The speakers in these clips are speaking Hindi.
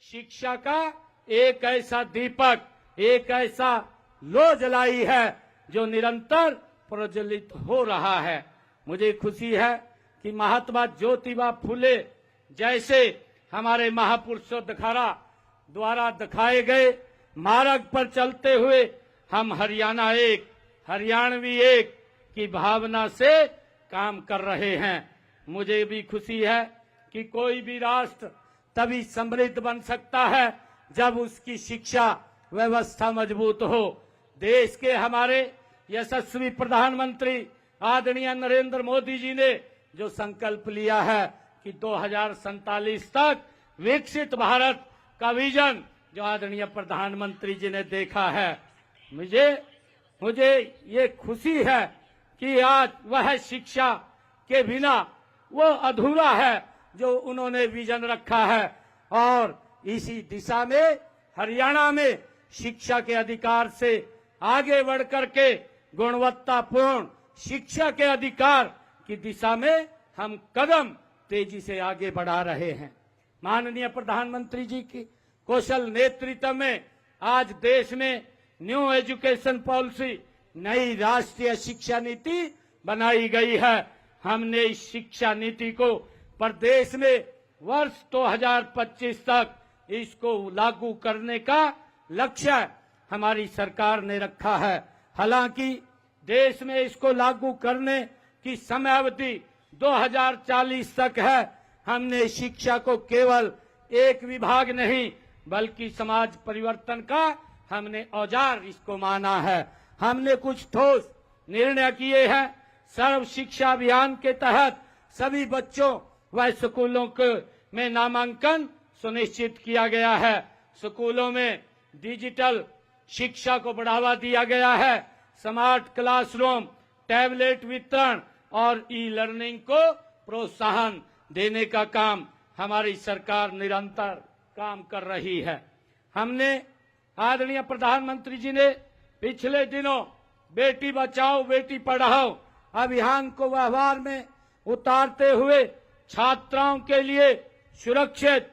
शिक्षा का एक ऐसा दीपक, एक ऐसा लो जलाई है जो निरंतर प्रज्वलित हो रहा है। मुझे खुशी है कि महात्मा ज्योतिबा फुले जैसे हमारे महापुरुषों द्वारा दिखाए गए मार्ग पर चलते हुए हम हरियाणा एक, हरियाणवी एक की भावना से काम कर रहे हैं। मुझे भी खुशी है कि कोई भी राष्ट्र तभी समृद्ध बन सकता है जब उसकी शिक्षा व्यवस्था मजबूत हो। देश के हमारे यशस्वी प्रधानमंत्री आदरणीय नरेंद्र मोदी जी ने जो संकल्प लिया है कि 2047 तक विकसित भारत का विजन जो आदरणीय प्रधानमंत्री जी ने देखा है, मुझे ये खुशी है कि आज वह शिक्षा के बिना वो अधूरा है जो उन्होंने विजन रखा है। और इसी दिशा में हरियाणा में शिक्षा के अधिकार से आगे बढ़ करके गुणवत्तापूर्ण शिक्षा के अधिकार की दिशा में हम कदम तेजी से आगे बढ़ा रहे हैं। माननीय प्रधानमंत्री जी की कौशल नेतृत्व में आज देश में न्यू एजुकेशन पॉलिसी, नई राष्ट्रीय शिक्षा नीति बनाई गई है। हमने इस शिक्षा नीति को प्रदेश में वर्ष 2025 तक इसको लागू करने का लक्ष्य हमारी सरकार ने रखा है। हालांकि देश में इसको लागू करने की समयावधि 2040 तक है। हमने शिक्षा को केवल एक विभाग नहीं बल्कि समाज परिवर्तन का हमने औजार इसको माना है। हमने कुछ ठोस निर्णय किए हैं। सर्व शिक्षा अभियान के तहत सभी बच्चों व स्कूलों में नामांकन सुनिश्चित किया गया है। स्कूलों में डिजिटल शिक्षा को बढ़ावा दिया गया है। स्मार्ट क्लासरूम, टैबलेट वितरण और ई लर्निंग को प्रोत्साहन देने का काम हमारी सरकार निरंतर काम कर रही है। हमने आदरणीय प्रधानमंत्री जी ने पिछले दिनों बेटी बचाओ बेटी पढ़ाओ अभियान को व्यवहार में उतारते हुए छात्राओं के लिए सुरक्षित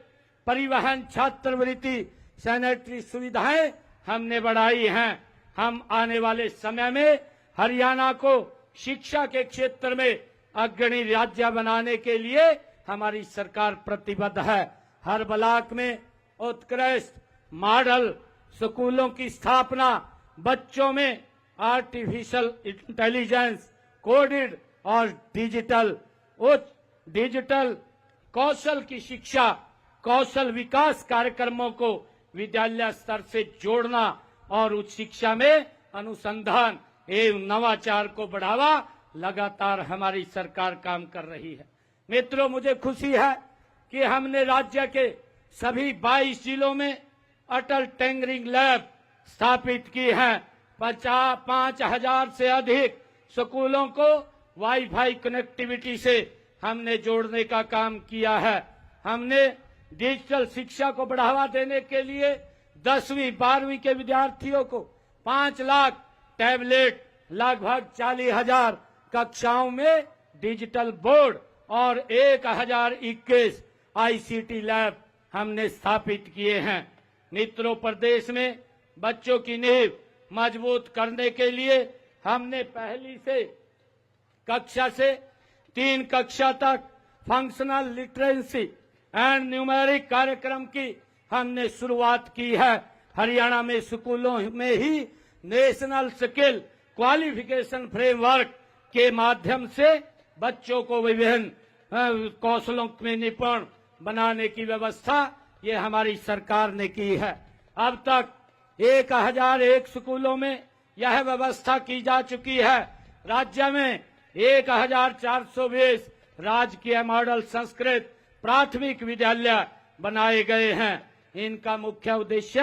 परिवहन, छात्रवृत्ति, सैनिटरी सुविधाएं हमने बढ़ाई हैं। हम आने वाले समय में हरियाणा को शिक्षा के क्षेत्र में अग्रणी राज्य बनाने के लिए हमारी सरकार प्रतिबद्ध है। हर ब्लॉक में उत्कृष्ट मॉडल स्कूलों की स्थापना, बच्चों में आर्टिफिशियल इंटेलिजेंस, कोडिड और डिजिटल कौशल की शिक्षा, कौशल विकास कार्यक्रमों को विद्यालय स्तर से जोड़ना और उच्च शिक्षा में अनुसंधान एवं नवाचार को बढ़ावा लगातार हमारी सरकार काम कर रही है। मित्रों, मुझे खुशी है कि हमने राज्य के सभी 22 जिलों में अटल टिंकरिंग लैब स्थापित की हैं। 5,000 से अधिक स्कूलों को वाईफाई कनेक्टिविटी से हमने जोड़ने का काम किया है। हमने डिजिटल शिक्षा को बढ़ावा देने के लिए 10वीं 12वीं के विद्यार्थियों को 5 लाख टैबलेट, लगभग 40,000 कक्षाओं में डिजिटल बोर्ड और 1021 आईसीटी लैब हमने स्थापित किए हैं। मित्रों, प्रदेश में बच्चों की नींव मजबूत करने के लिए हमने पहली से कक्षा से 3 कक्षा तक फंक्शनल लिटरेसी एंड न्यूमेरिक कार्यक्रम की हमने शुरुआत की है। हरियाणा में स्कूलों में ही नेशनल स्किल क्वालिफिकेशन फ्रेमवर्क के माध्यम से बच्चों को विभिन्न कौशलों में निपुण बनाने की व्यवस्था ये हमारी सरकार ने की है। अब तक 1001 स्कूलों में यह व्यवस्था की जा चुकी है। राज्य में 1420 राजकीय मॉडल संस्कृत प्राथमिक विद्यालय बनाए गए हैं। इनका मुख्य उद्देश्य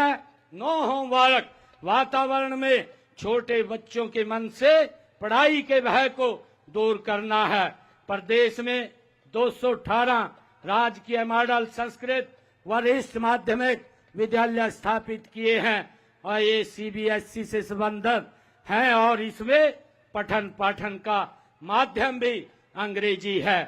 नो होमवर्क वातावरण में छोटे बच्चों के मन से पढ़ाई के भय को दूर करना है। प्रदेश में 218 राजकीय मॉडल संस्कृत वरिष्ठ माध्यमिक विद्यालय स्थापित किए हैं और ये सीबीएसई से संबंधित हैं और इसमें पठन पाठन का माध्यम भी अंग्रेजी है।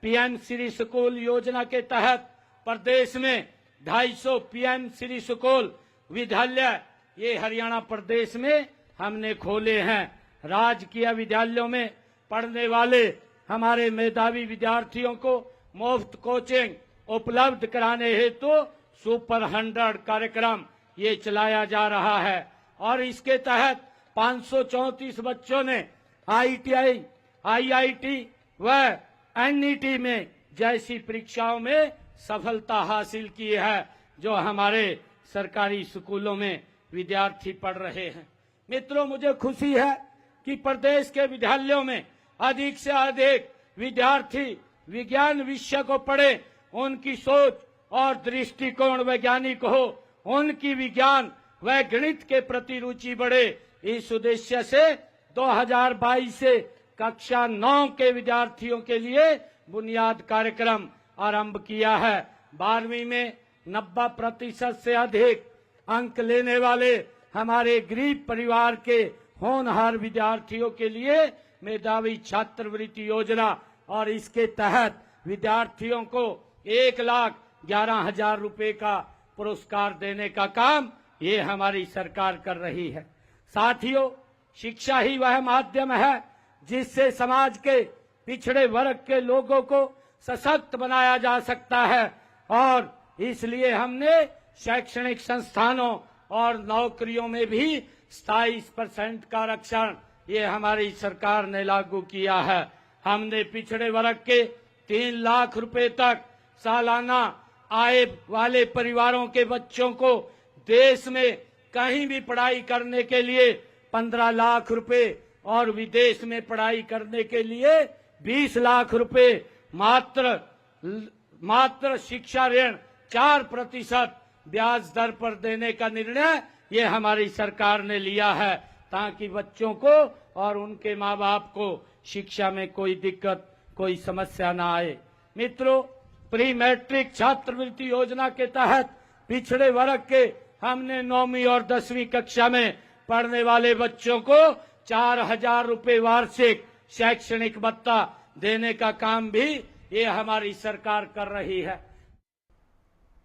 पीएम श्री स्कूल योजना के तहत प्रदेश में 250 पीएम श्री सुकुल विद्यालय ये हरियाणा प्रदेश में हमने खोले हैं। राजकीय विद्यालयों में पढ़ने वाले हमारे मेधावी विद्यार्थियों को मुफ्त कोचिंग उपलब्ध कराने हेतु सुपर 100 कार्यक्रम ये चलाया जा रहा है और इसके तहत 534 बच्चों ने IIT, IIT व NET में जैसी परीक्षाओं में सफलता हासिल की है जो हमारे सरकारी स्कूलों में विद्यार्थी पढ़ रहे हैं। मित्रों, मुझे खुशी है कि प्रदेश के विद्यालयों में अधिक से अधिक विद्यार्थी विज्ञान विषय को पढ़े, उनकी सोच और दृष्टिकोण वैज्ञानिक हो, उनकी विज्ञान व गणित के प्रति रुचि बढ़े। इस उद्देश्य से 2022 से कक्षा 9 के विद्यार्थियों के लिए बुनियाद कार्यक्रम आरंभ किया है। 12वीं में 90% से अधिक अंक लेने वाले हमारे गरीब परिवार के होनहार विद्यार्थियों के लिए मेधावी छात्रवृत्ति योजना और इसके तहत विद्यार्थियों को 1,11,000 रुपए का पुरस्कार देने का काम ये हमारी सरकार कर रही है। साथियों, शिक्षा ही वह माध्यम है जिससे समाज के पिछड़े वर्ग के लोगों को सशक्त बनाया जा सकता है और इसलिए हमने शैक्षणिक संस्थानों और नौकरियों में भी 27% का आरक्षण ये हमारी सरकार ने लागू किया है। हमने पिछड़े वर्ग के 3 लाख रुपए तक सालाना आय वाले परिवारों के बच्चों को देश में कहीं भी पढ़ाई करने के लिए 15 लाख रुपए और विदेश में पढ़ाई करने के लिए 20 लाख रुपए मात्र शिक्षा ऋण 4% ब्याज दर पर देने का निर्णय ये हमारी सरकार ने लिया है ताकि बच्चों को और उनके माँ बाप को शिक्षा में कोई दिक्कत, कोई समस्या ना आए। मित्रों, प्री मैट्रिक छात्रवृत्ति योजना के तहत पिछड़े वर्ग के हमने 9वीं और 10वीं कक्षा में पढ़ने वाले बच्चों को 4,000 रुपए वार्षिक शैक्षणिक भत्ता देने का काम भी ये हमारी सरकार कर रही है।